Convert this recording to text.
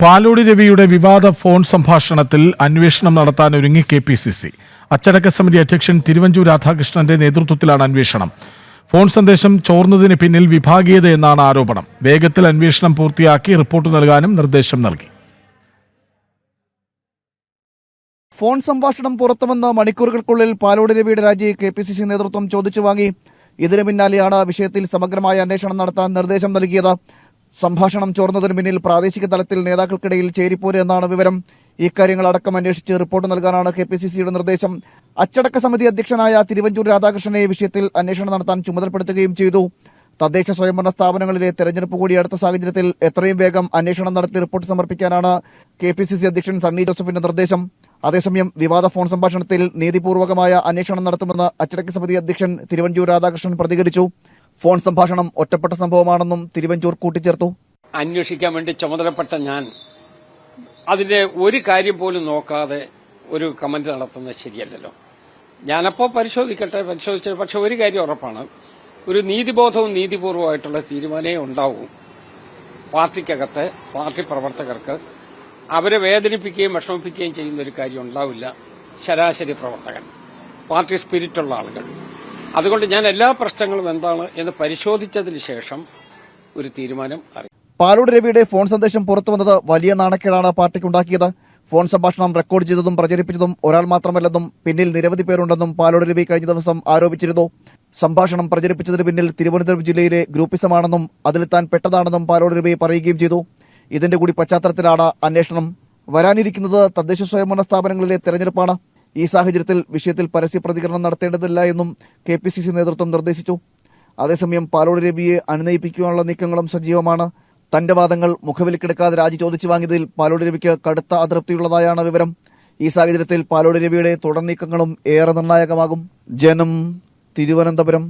പാലോടി രവിയുടെ വിവാദ ഫോൺ സംഭാഷണത്തിൽ അന്വേഷണം നടത്താൻ ഒരുങ്ങി KPCC. അച്ചടക്ക സമിതി അധ്യക്ഷൻ തിരുവഞ്ചൂർ രാധാകൃഷ്ണന്റെ നേതൃത്വത്തിലാണ് അന്വേഷണം. ഫോൺ സന്ദേശം ചോർന്നതിന് പിന്നിൽ വിഭാഗീയതയെന്നാണ് ആരോപണം. വേഗത്തിൽ അന്വേഷണം പൂർത്തിയാക്കി റിപ്പോർട്ട് നൽകാനും നിർദ്ദേശം നൽകി. ഫോൺ സംഭാഷണം പുറത്തുവന്ന മണിക്കൂറുകൾക്കുള്ളിൽ പാലോടി രവിയുടെ രാജി KPCC നേതൃത്വം ചോദിച്ചു വാങ്ങി. ഇതിനു പിന്നാലെയാണ് വിഷയത്തിൽ സമഗ്രമായ അന്വേഷണം നടത്താൻ നിർദ്ദേശം നൽകിയത്. സംഭാഷണം ചോർന്നതിന് പിന്നിൽ പ്രാദേശിക തലത്തിൽ നേതാക്കൾക്കിടയിൽ ചേരിപ്പോര് എന്നാണ് വിവരം. ഇക്കാര്യങ്ങളടക്കം അന്വേഷിച്ച് റിപ്പോർട്ട് നൽകാനാണ് KPCCയുടെ നിർദ്ദേശം. അച്ചടക്ക സമിതി അധ്യക്ഷനായ തിരുവഞ്ചൂർ രാധാകൃഷ്ണനെ വിഷയത്തിൽ അന്വേഷണം നടത്താൻ ചുമതലപ്പെടുത്തുകയും ചെയ്തു. തദ്ദേശ സ്വയംഭരണ സ്ഥാപനങ്ങളിലെ തെരഞ്ഞെടുപ്പ് കൂടി അടുത്ത സാഹചര്യത്തിൽ എത്രയും വേഗം അന്വേഷണം നടത്തി റിപ്പോർട്ട് സമർപ്പിക്കാനാണ് KPCC അധ്യക്ഷൻ സണ്ണി ജോസഫിന്റെ നിർദ്ദേശം. അതേസമയം വിവാദ ഫോൺ സംഭാഷണത്തിൽ നീതിപൂർവകമായ അന്വേഷണം നടത്തുമെന്ന് അച്ചടക്ക സമിതി അധ്യക്ഷൻ തിരുവഞ്ചൂർ രാധാകൃഷ്ണൻ പ്രതികരിച്ചു. ഫോൺ സംഭാഷണം ഒറ്റപ്പെട്ട സംഭവമാണെന്നും തിരുവഞ്ചൂർ കൂട്ടിച്ചേർത്തു. അന്വേഷിക്കാൻ വേണ്ടി ചുമതലപ്പെട്ട ഞാൻ അതിന്റെ ഒരു കാര്യം പോലും നോക്കാതെ ഒരു കമന്റ് നടത്തുന്നത് ശരിയല്ലല്ലോ. ഞാനപ്പോൾ പരിശോധിച്ചു. പക്ഷെ ഒരു കാര്യം ഉറപ്പാണ്, ഒരു നീതിബോധവും നീതിപൂർവമായിട്ടുള്ള തീരുമാനമേ ഉണ്ടാവൂ. പാർട്ടിക്കകത്ത് പാർട്ടി പ്രവർത്തകർക്ക് അവരെ വേദനിപ്പിക്കുകയും വിഷമിപ്പിക്കുകയും ചെയ്യുന്ന ഒരു കാര്യം ഉണ്ടാവില്ല. ശരാശരി പ്രവർത്തകൻ, പാർട്ടി സ്പിരിറ്റുള്ള ആളുകൾ. അതുകൊണ്ട് ഞാൻ എല്ലാ പ്രശ്നങ്ങളും എന്താണ് എന്ന് പരിശോധിച്ചതിന് ശേഷം ഒരു തീരുമാനം അറിയാം. പാലോടി രവിയുടെ ഫോൺ സന്ദേശം പുറത്തുവന്നത് വലിയ നാണക്കേടാണ് പാർട്ടിക്കുണ്ടാക്കിയത്. ഫോൺ സംഭാഷണം റെക്കോർഡ് ചെയ്തതും പ്രചരിപ്പിച്ചതും ഒരാൾ മാത്രമല്ലെന്നും പിന്നിൽ നിരവധി പേരുണ്ടെന്നും പാലോടി രവി കഴിഞ്ഞ ദിവസം ആരോപിച്ചിരുന്നു. സംഭാഷണം പ്രചരിപ്പിച്ചതിന് പിന്നിൽ തിരുവനന്തപുരം ജില്ലയിലെ ഗ്രൂപ്പിസമാണെന്നും അതിൽ താൻ പെട്ടതാണെന്നും പാലോടി രവി പറയുകയും ചെയ്തു. ഇതിന്റെ കൂടി പശ്ചാത്തലത്തിലാണ് അന്വേഷണം. വരാനിരിക്കുന്നത് തദ്ദേശ സ്വയംഭരണ സ്ഥാപനങ്ങളിലെ തെരഞ്ഞെടുപ്പാണ്. ഈ സാഹചര്യത്തിൽ വിഷയത്തിൽ പരസ്യ പ്രതികരണം നടത്തേണ്ടതില്ല എന്നും KPCC നേതൃത്വം നിർദ്ദേശിച്ചു. അതേസമയം പാലോടി രവിയെ അനുനയിപ്പിക്കാനുള്ള നീക്കങ്ങളും സജീവമാണ്. തന്റെ വാദങ്ങൾ മുഖവിലക്കെടുക്കാതെ രാജി ചോദിച്ചു വാങ്ങിയതിൽ പാലോടി രവിക്ക് കടുത്ത അതൃപ്തിയുള്ളതായാണ് വിവരം. ഈ സാഹചര്യത്തിൽ പാലോടി രവിയുടെ തുടർ നീക്കങ്ങളും ഏറെ നിർണായകമാകും. ജനം, തിരുവനന്തപുരം.